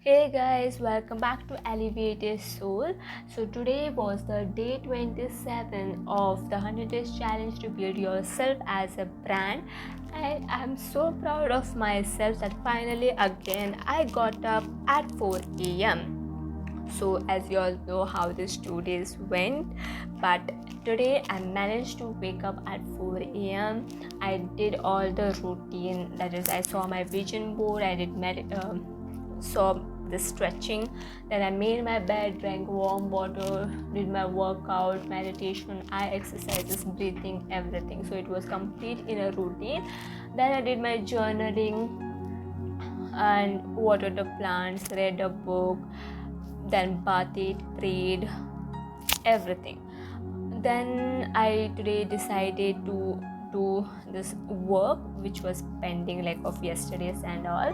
Hey guys, welcome back to Alleviated Soul. So today was the day 27 of the 100 days challenge to build yourself as a brand. And I'm so proud of myself that finally again I got up at 4 a.m. So as you all know how these 2 days went, but today I managed to wake up at 4 a.m. I did all the routine, that is I saw my vision board, I did saw the stretching, then I made my bed, drank warm water, did my workout, meditation, eye exercises, breathing, everything. So it was complete in a routine. Then I did my journaling and watered the plants, read a book, then bathed, prayed, everything. Then I today decided to do this work which was pending like of yesterday's and all.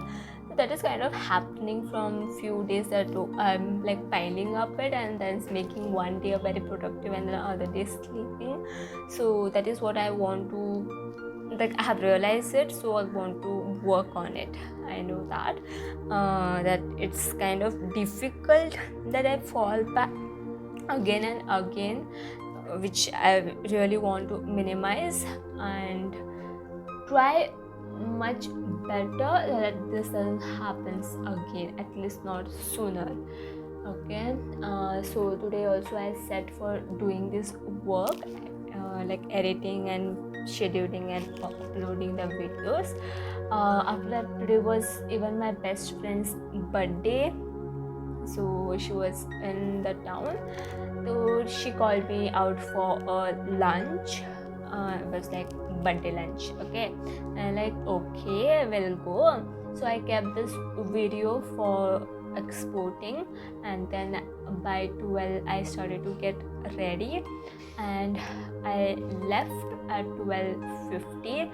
So that is kind of happening from few days that I'm like piling up it and then it's making one day a very productive and the other day sleeping. So that is what I want to, like I have realized it, so I want to work on it. I know that that it's kind of difficult that I fall back again and again, which I really want to minimize and try much better that this doesn't happen again, at least not sooner. Okay, so today also I set for doing this work, like editing and scheduling and uploading the videos. After that, today was even my best friend's birthday, so she was in the town, so she called me out for a lunch. It was like birthday lunch. Okay, and like okay, we'll go. So I kept this video for exporting, and then by 12 I started to get ready and I left at 12:50.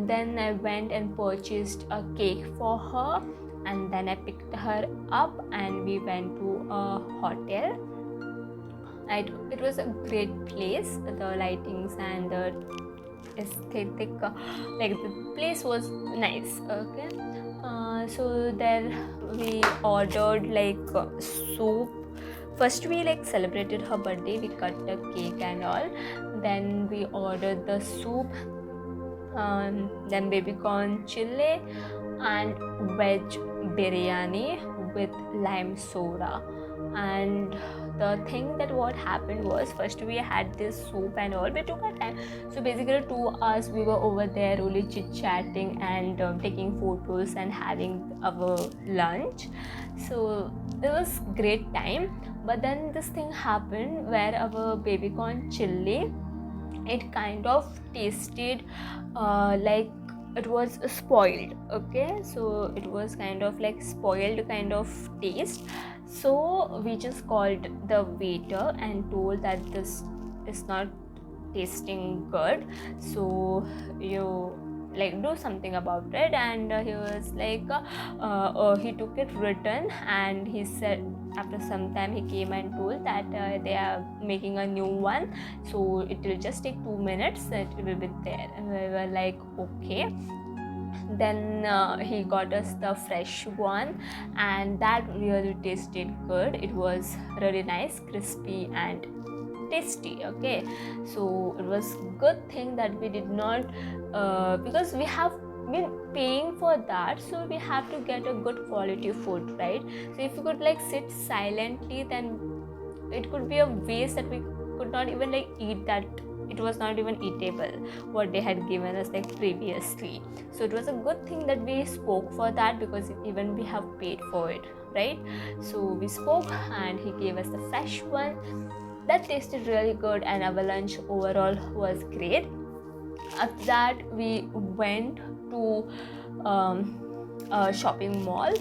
Then I went and purchased a cake for her, and then I picked her up and we went to a hotel. It was a great place. The lightings and the aesthetic, like the place was nice. Okay, so there we ordered like soup. First we like celebrated her birthday, we cut the cake and all, then we ordered the soup, then baby corn chili and veg biryani with lime soda. And the thing that what happened was, first we had this soup and all, we took our time. So basically 2 hours we were over there only chit chatting and taking photos and having our lunch. So it was great time. But then this thing happened where our baby corn chili, it kind of tasted like it was spoiled. Okay, so it was kind of like spoiled kind of taste. So we just called the waiter and told that this is not tasting good, so you like do something about it. And he was like he took it written and he said after some time he came and told that they are making a new one, so it will just take 2 minutes, it will be there. And we were like okay. Then he got us the fresh one and that really tasted good. It was really nice, crispy and tasty. Okay, so it was good thing that we did not because we have been paying for that, so we have to get a good quality food, right? So if we could like sit silently, then it could be a waste that we could not even like eat that. It was not even eatable what they had given us like previously. So it was a good thing that we spoke for that, because even we have paid for it, right? So we spoke and he gave us the fresh one that tasted really good, and our lunch overall was great. After that we went to a shopping mall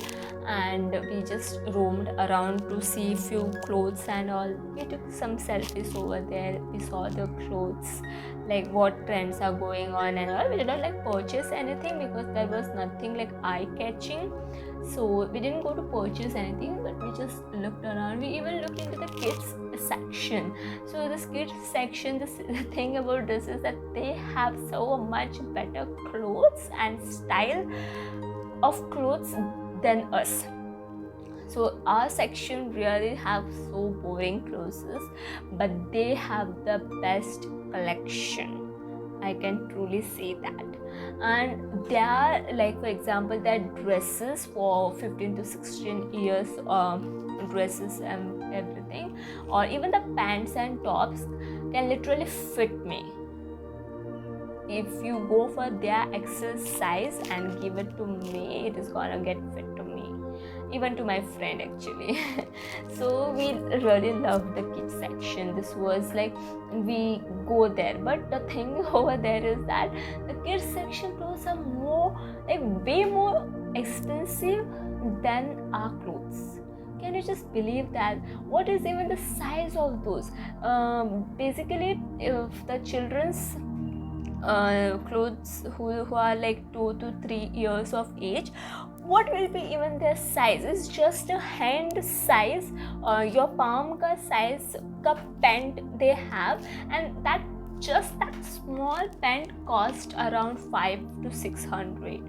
and we just roamed around to see few clothes and all. We took some selfies over there, we saw the clothes, like what trends are going on and all. We did not like purchase anything because there was nothing like eye-catching, so we didn't go to purchase anything, but we just looked around. We even looked into the kids section. So this kids section, the thing about this is that they have so much better clothes and style of clothes than us. So our section really have so boring clothes, but they have the best collection. I can truly say that. And they are like, for example, their dresses for 15 to 16 years, dresses and everything, or even the pants and tops can literally fit me. If you go for their XL size and give it to me, it is gonna get fit to me, even to my friend actually. So we really love the kids section. This was like, we go there, but the thing over there is that the kids section clothes are more, like, way more expensive than our clothes. Can you just believe that? What is even the size of those? Basically, if the children's clothes who are like 2 to 3 years of age, what will be even their size? It's just a hand size, your palm ka size ka pant they have, and that just that small pant cost around 5 to 600,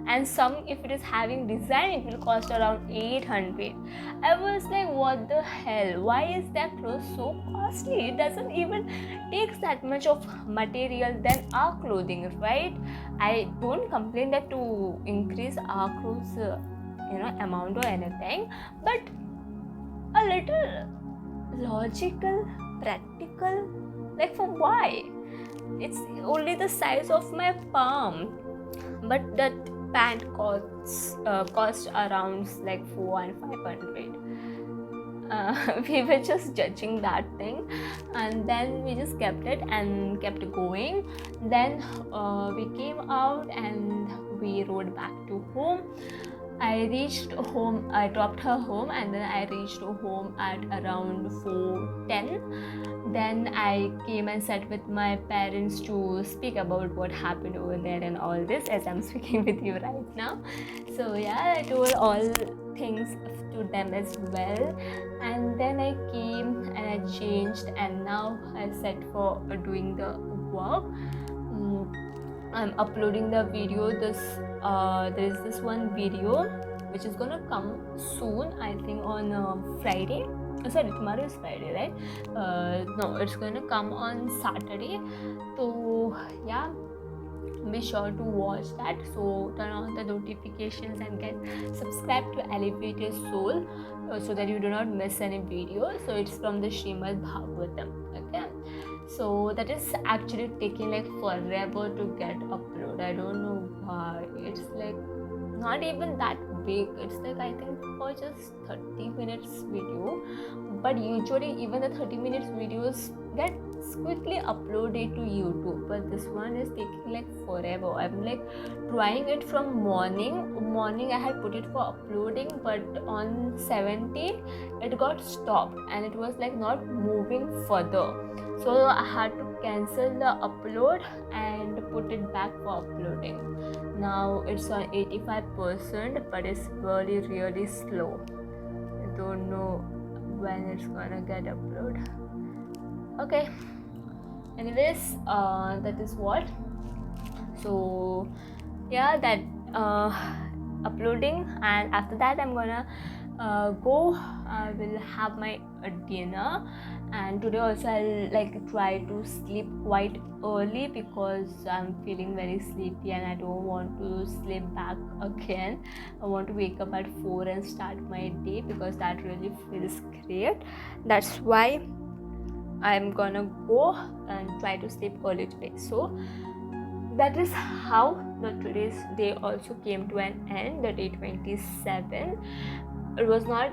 and some, if it is having design, it will cost around 800. I was like, what the hell, why is that clothes so costly? It doesn't even takes that much of material than our clothing, right? I don't complain that to increase our clothes amount or anything, but a little logical, practical, like, for why? It's only the size of my palm, but that pant cost around like 4 and 500. We were just judging that thing, and then we just kept it and kept going. Then we came out and we rode back to home. I reached home, I dropped her home, and then I reached home at around 4:10. Then I came and sat with my parents to speak about what happened over there and all this, as I'm speaking with you right now. So yeah, I told all things to them as well. And then I came and I changed, and now I set for doing the work. I'm uploading the video. There is this one video which is gonna come soon, I think on Friday. Sorry, tomorrow is Friday, right? No, it's gonna come on Saturday. So yeah, be sure to watch that. So turn on the notifications and get subscribed to Alleviated Soul, so that you do not miss any video. So it's from the Srimad Bhagavatam. Okay, so that is actually taking like forever to get upload. I don't know why. It's like not even that big. It's like, I think, for just 30 minutes video, but usually even the 30 minutes videos get quickly uploaded to YouTube, but this one is taking like forever. I'm like trying it from morning I had put it for uploading, but on 17 it got stopped and it was like not moving further, so I had to cancel the upload and put it back for uploading. Now it's on 85%, but it's really slow. I don't know when it's gonna get uploaded. Okay, anyways, that is what. So yeah, that uploading, and after that I'm gonna go. I will have my dinner, and today also I'll like try to sleep quite early because I'm feeling very sleepy and I don't want to sleep back again. I want to wake up at 4 and start my day because that really feels great. That's why I'm gonna go and try to sleep early today. So that is how the today's day also came to an end. The day 27, it was not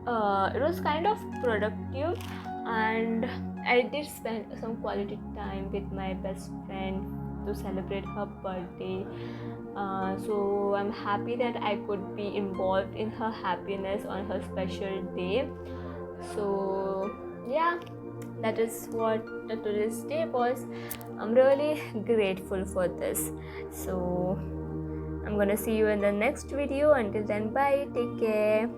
it was kind of productive, and I did spend some quality time with my best friend to celebrate her birthday. So I'm happy that I could be involved in her happiness on her special day. So yeah, that is what the today's day was. I'm really grateful for this. So I'm gonna see you in the next video. Until then, bye, take care.